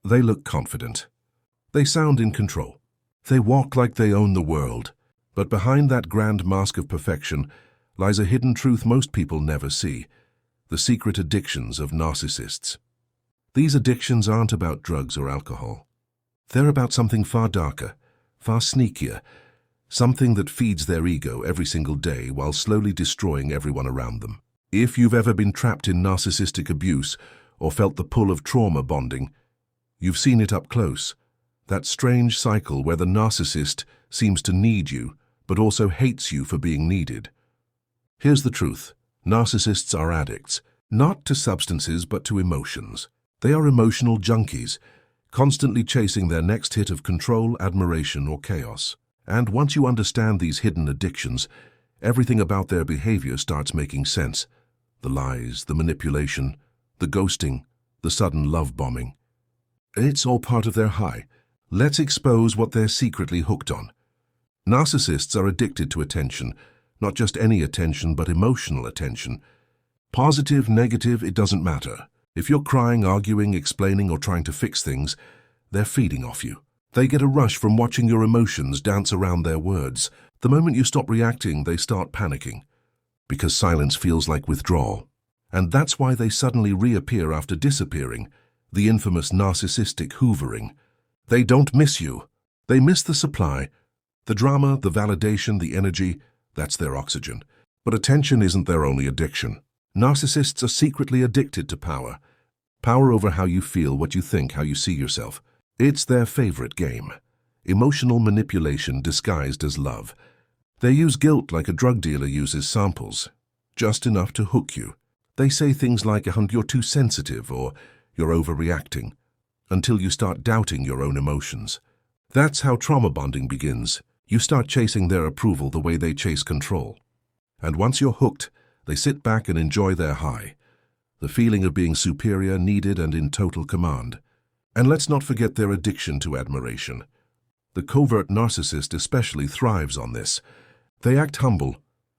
They look confident. They sound in control. They walk like they own the world. But behind that grand mask of perfection lies a hidden truth most people never see: the secret addictions of narcissists. These addictions aren't about drugs or alcohol. They're about something far darker, far sneakier, something that feeds their ego every single day while slowly destroying everyone around them. If you've ever been trapped in narcissistic abuse or felt the pull of trauma bonding, you've seen it up close. That strange cycle where the narcissist seems to need you, but also hates you for being needed. Here's the truth. Narcissists are addicts, not to substances but to emotions. They are emotional junkies, constantly chasing their next hit of control, admiration, or chaos. And once you understand these hidden addictions, everything about their behavior starts making sense. The lies, the manipulation, the ghosting, the sudden love bombing. It's all part of their high. Let's expose what they're secretly hooked on. Narcissists are addicted to attention, not just any attention, but emotional attention. Positive, negative, it doesn't matter. If you're crying, arguing, explaining, or trying to fix things, they're feeding off you. They get a rush from watching your emotions dance around their words. The moment you stop reacting, they start panicking, because silence feels like withdrawal. And that's why they suddenly reappear after disappearing, the infamous narcissistic hoovering. They don't miss you. They miss the supply. The drama, the validation, the energy, that's their oxygen. But attention isn't their only addiction. Narcissists are secretly addicted to power. Power over how you feel, what you think, how you see yourself. It's their favorite game. Emotional manipulation disguised as love. They use guilt like a drug dealer uses samples, just enough to hook you. They say things like, "You're too sensitive," or "You're overreacting," until you start doubting your own emotions. That's how trauma bonding begins. You start chasing their approval the way they chase control. And once you're hooked, they sit back and enjoy their high. The feeling of being superior, needed, and in total command. And let's not forget their addiction to admiration. The covert narcissist especially thrives on this. They act humble,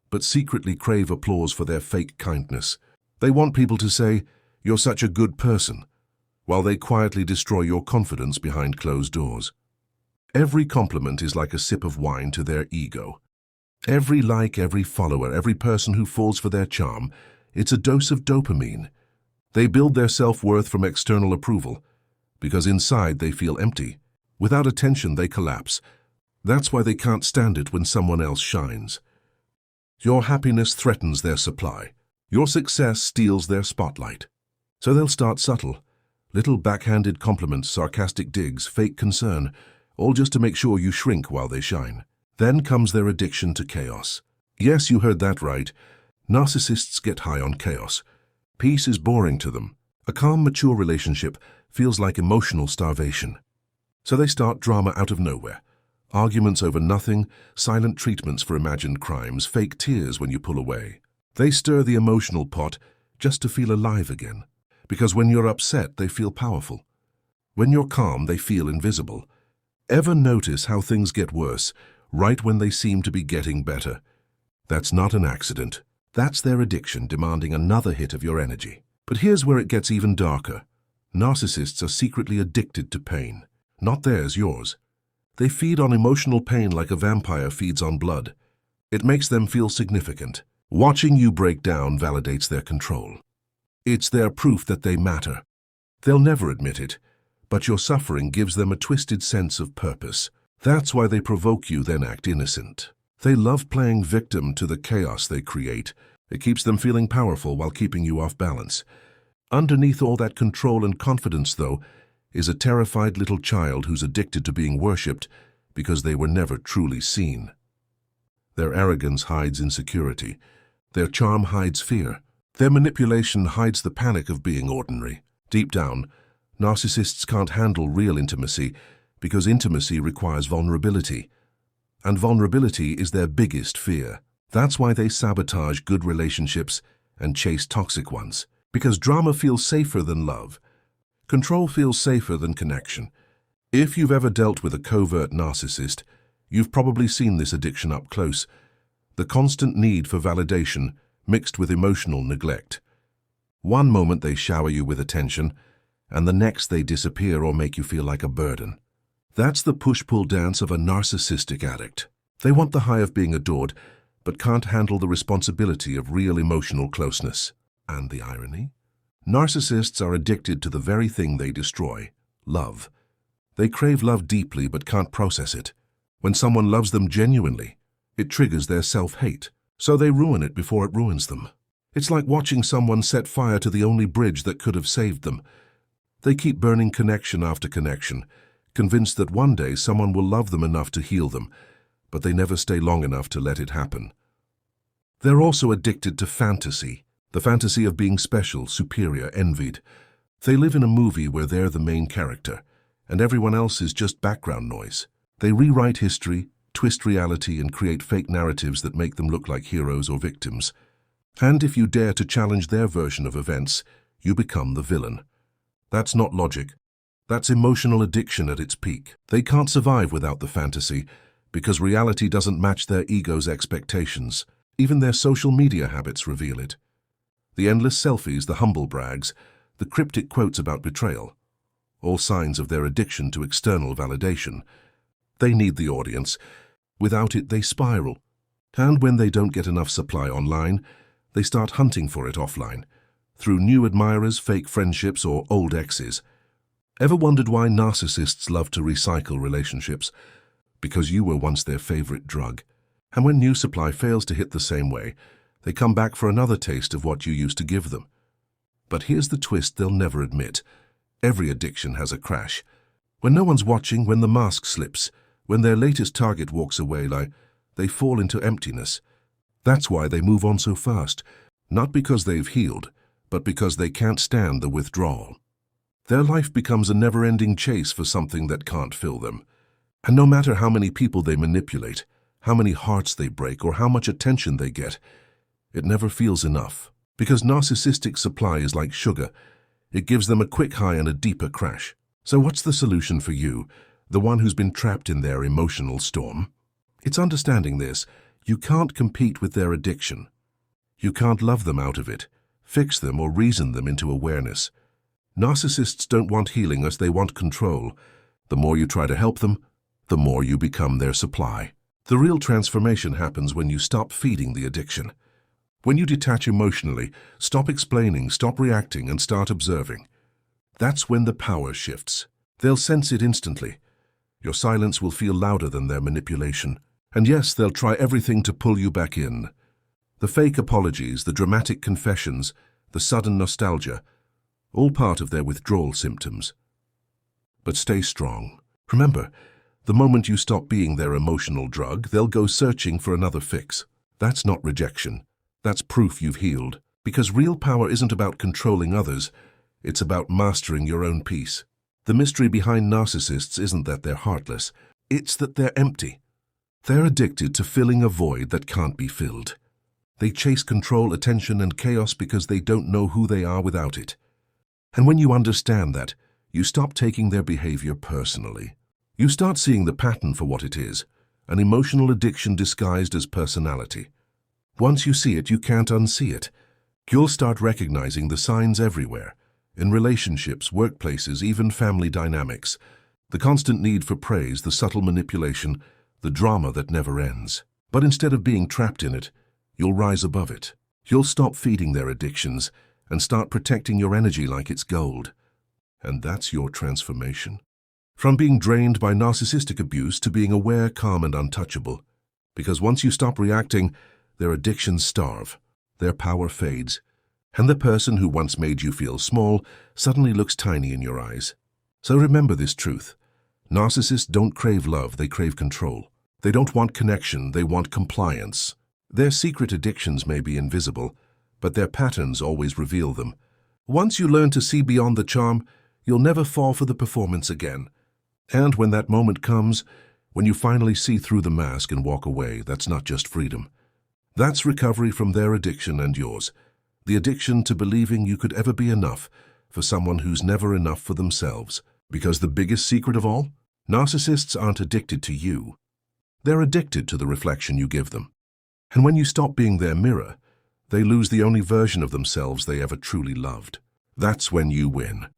but secretly crave applause for their fake kindness. They want people to say, "You're such a good person," while they quietly destroy your confidence behind closed doors. Every compliment is like a sip of wine to their ego. Every like, every follower, every person who falls for their charm, it's a dose of dopamine. They build their self-worth from external approval, because inside they feel empty. Without attention, they collapse. That's why they can't stand it when someone else shines. Your happiness threatens their supply. Your success steals their spotlight. So they'll start subtle. Little backhanded compliments, sarcastic digs, fake concern, all just to make sure you shrink while they shine. Then comes their addiction to chaos. Yes, you heard that right. Narcissists get high on chaos. Peace is boring to them. A calm, mature relationship feels like emotional starvation. So they start drama out of nowhere. Arguments over nothing, silent treatments for imagined crimes, fake tears when you pull away. They stir the emotional pot just to feel alive again. Because when you're upset, they feel powerful. When you're calm, they feel invisible. Ever notice how things get worse right when they seem to be getting better? That's not an accident. That's their addiction demanding another hit of your energy. But here's where it gets even darker. Narcissists are secretly addicted to pain. Not theirs, yours. They feed on emotional pain like a vampire feeds on blood. It makes them feel significant. Watching you break down validates their control. It's their proof that they matter. They'll never admit it, but your suffering gives them a twisted sense of purpose. That's why they provoke you, then act innocent. They love playing victim to the chaos they create. It keeps them feeling powerful while keeping you off balance. Underneath all that control and confidence, though, is a terrified little child who's addicted to being worshipped because they were never truly seen. Their arrogance hides insecurity. Their charm hides fear. Their manipulation hides the panic of being ordinary. Deep down, narcissists can't handle real intimacy because intimacy requires vulnerability. And vulnerability is their biggest fear. That's why they sabotage good relationships and chase toxic ones. Because drama feels safer than love. Control feels safer than connection. If you've ever dealt with a covert narcissist, you've probably seen this addiction up close. The constant need for validation mixed with emotional neglect. One moment they shower you with attention, and the next they disappear or make you feel like a burden. That's the push-pull dance of a narcissistic addict. They want the high of being adored, but can't handle the responsibility of real emotional closeness. And the irony? Narcissists are addicted to the very thing they destroy: love. They crave love deeply but can't process it. When someone loves them genuinely, it triggers their self-hate, so they ruin it before it ruins them. It's like watching someone set fire to the only bridge that could have saved them. They keep burning connection after connection, convinced that one day someone will love them enough to heal them, but they never stay long enough to let it happen. They're also addicted to fantasy, the fantasy of being special, superior, envied. They live in a movie where they're the main character, and everyone else is just background noise. They rewrite history, twist reality, and create fake narratives that make them look like heroes or victims. And if you dare to challenge their version of events, you become the villain. That's not logic. That's emotional addiction at its peak. They can't survive without the fantasy, because reality doesn't match their ego's expectations. Even their social media habits reveal it. The endless selfies, the humble brags, the cryptic quotes about betrayal, all signs of their addiction to external validation. They need the audience. Without it, they spiral. And when they don't get enough supply online, they start hunting for it offline, through new admirers, fake friendships, or old exes. Ever wondered why narcissists love to recycle relationships? Because you were once their favorite drug. And when new supply fails to hit the same way, they come back for another taste of what you used to give them. But here's the twist they'll never admit. Every addiction has a crash. When no one's watching, when the mask slips, when their latest target walks away, they fall into emptiness. That's why they move on so fast, not because they've healed, but because they can't stand the withdrawal. Their life becomes a never-ending chase for something that can't fill them. And no matter how many people they manipulate, how many hearts they break, or how much attention they get, it never feels enough. Because narcissistic supply is like sugar. It gives them a quick high and a deeper crash. So what's the solution for you, the one who's been trapped in their emotional storm? It's understanding this. You can't compete with their addiction. You can't love them out of it, fix them, or reason them into awareness. Narcissists don't want healing as they want control. The more you try to help them, the more you become their supply. The real transformation happens when you stop feeding the addiction. When you detach emotionally, stop explaining, stop reacting, and start observing. That's when the power shifts. They'll sense it instantly. Your silence will feel louder than their manipulation. And yes, they'll try everything to pull you back in. The fake apologies, the dramatic confessions, the sudden nostalgia, all part of their withdrawal symptoms. But stay strong. Remember, the moment you stop being their emotional drug, they'll go searching for another fix. That's not rejection. That's proof you've healed. Because real power isn't about controlling others. It's about mastering your own peace. The mystery behind narcissists isn't that they're heartless. It's that they're empty. They're addicted to filling a void that can't be filled. They chase control, attention, and chaos because they don't know who they are without it. And when you understand that, you stop taking their behavior personally. You start seeing the pattern for what it is, an emotional addiction disguised as personality. Once you see it, you can't unsee it. You'll start recognizing the signs everywhere, in relationships, workplaces, even family dynamics. The constant need for praise, the subtle manipulation, the drama that never ends. But instead of being trapped in it, you'll rise above it. You'll stop feeding their addictions and start protecting your energy like it's gold. And that's your transformation. From being drained by narcissistic abuse to being aware, calm, and untouchable. Because once you stop reacting, their addictions starve, their power fades, and the person who once made you feel small suddenly looks tiny in your eyes. So remember this truth. Narcissists don't crave love, they crave control. They don't want connection, they want compliance. Their secret addictions may be invisible, but their patterns always reveal them. Once you learn to see beyond the charm, you'll never fall for the performance again. And when that moment comes, when you finally see through the mask and walk away, that's not just freedom. That's recovery from their addiction and yours. The addiction to believing you could ever be enough for someone who's never enough for themselves. Because the biggest secret of all? Narcissists aren't addicted to you. They're addicted to the reflection you give them. And when you stop being their mirror, they lose the only version of themselves they ever truly loved. That's when you win.